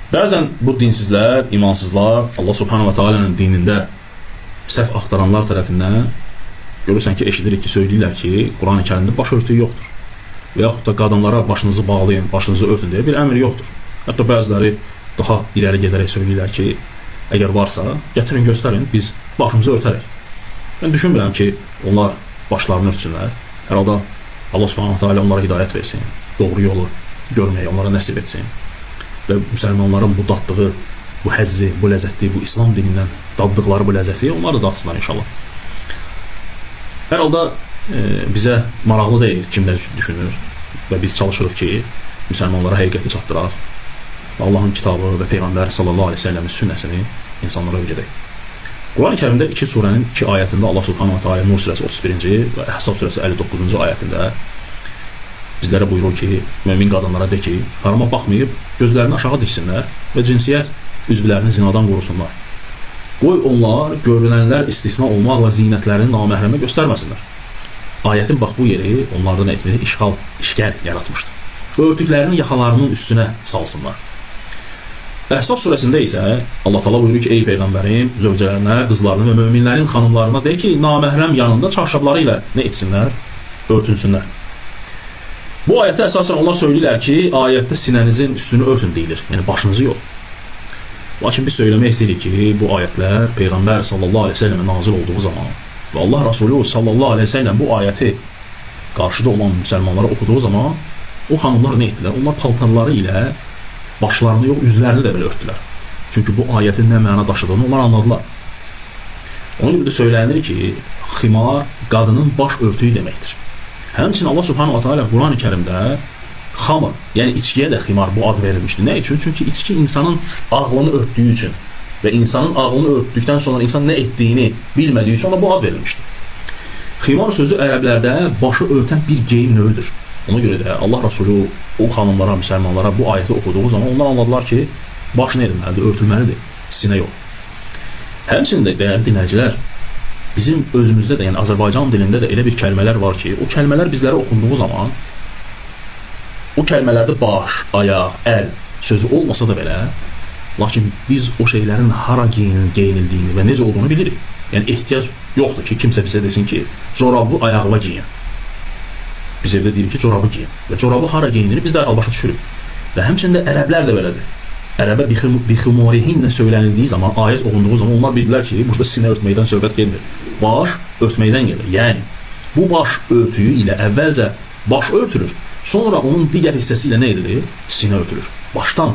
Bəzən bu dinsizlər, imansızlar Allah Subhanahu wa Taala'nın dinində səhv axtaranlar tərəfindən görürsən ki, eşidirik ki, söyləyirlər ki, Quran-ı Kərimdə baş örtüyü yoxdur. Və yaxud da qadınlara başınızı bağlayın, başınızı örtün deyə bir əmr yoxdur. Hətta bəziləri daha irəli gedərək söyləyirlər ki, əgər varsa, gətirin göstərin, biz başımızı örtərək. Mən düşünmürəm ki, onlar başlarını örtsünlər. Hər halda Allah Subhanahu wa Taala onlara hidayət versin, doğru yolu görməyi onlara nəsib etsin. Və müsəlmanların bu daddığı, bu həzzi, bu ləzzəti, bu İslam dinindən daddıqları bu ləzzəti onlar da dadsınlar inşallah. Hər halda bizə maraqlı deyil kimlər düşünür və biz çalışırıq ki, müsəlmanlara həqiqəti çatdıraq. Allahın kitabı və Peyğəmbər sallallahu aleyhi ve sellemin sünnəsini insanlara öyrədək. Quran-ı Kərimdə 2 surənin 2 ayətində Allah Subhanahu wa Taala Nur surəsi 31-ci və Əhzab surəsi 59-cu ayətində bizlərə buyurur ki, mömin qadınlara de ki, harama baxmayıb gözlərini aşağı diksinlər və cinsiyyət üzvlərini zinadan qorusunlar. Qoy onlar görünənlər istisna olmaqla zinətlərini naməhrəmə göstərməsinlər. Ayətin bax bu yeri onlardan etməli işgəl yaratmışdır. Örtüklərini yaxalarının üstünə salsınlar. Əhzab surəsində isə Allah Taala buyurur ki, ey Peyğəmbərim, zövcələrinə, qızlarına və möminlərin xanımlarına de ki, naməhrəm yanında çarşabları ilə nə etsinlər? Örtünsünlər. Bu ayətə əsasən onlar söyləyirlər ki, ayətdə sinənizin üstünü örtün deyilir, yəni başınızı yox. Lakin biz söyləmək istəyirik ki, bu ayətlər Peyğəmbər sallallahu aleyhi ve sellemə nazil olduğu zaman və Allah Rasulü sallallahu aleyhi ve sellem bu ayəti qarşıda olan müsəlmanlara oxuduğu zaman o xanımlar nə etdilər? Onlar paltarları ilə başlarını yox, üzlərini də belə örtdülər. Çünki bu ayətin nə məna daşıdığını onlar anladılar. Onun gibi də söylənilir ki, ximar qadının baş örtüyü deməkdir. Həmçinin Allah Subhanahu wa Taala Quran-ı Kərimdə xamr, yəni içkiyə də ximar bu ad verilmişdir. Nə üçün? Çünki içki insanın ağlını örtdüyü üçün və insanın ağlını örtdükdən sonra insan nə etdiyini bilmədiyi üçün ona bu ad verilmişdir. Ximar sözü ərəblərdə başı örtən bir geyim növüdür. Ona görə də Allah Rasulü o xanımlara, müsəlmanlara bu ayəti oxuduğu zaman onlar anladılar ki, baş nə edilməlidir? Örtülməlidir, sinə yox. Həmçinin də dəyərli dinləyicilər, bizim özümüzdə də, yəni Azərbaycan dilində də elə bir kəlmələr var ki, o kəlmələr bizlərə oxunduğu zaman o kəlmələrdə baş, ayaq, əl sözü olmasa da belə, lakin biz o şeylərin hara geyinildiyini və necə olduğunu bilirik. Yəni ehtiyac yoxdur ki, kimsə bizə desin ki, corabı ayağıma giyin. Biz evdə deyirik ki, corabı giyin. Və corabı hara geyinir biz dərhal başa düşürük. Və həmçində ərəblər də belədir. Ərəbə biximorihinlə söylənildiyi zaman, ayət oxunduğu zaman onlar bilirlər ki, burada sinə örtməkdən söhbət gelmir. Baş örtməkdən gelir. Yəni, bu baş örtüyü ilə əvvəlcə baş örtülür, sonra onun digər hissəsi ilə nə edilir? Sinə örtülür. Başdan.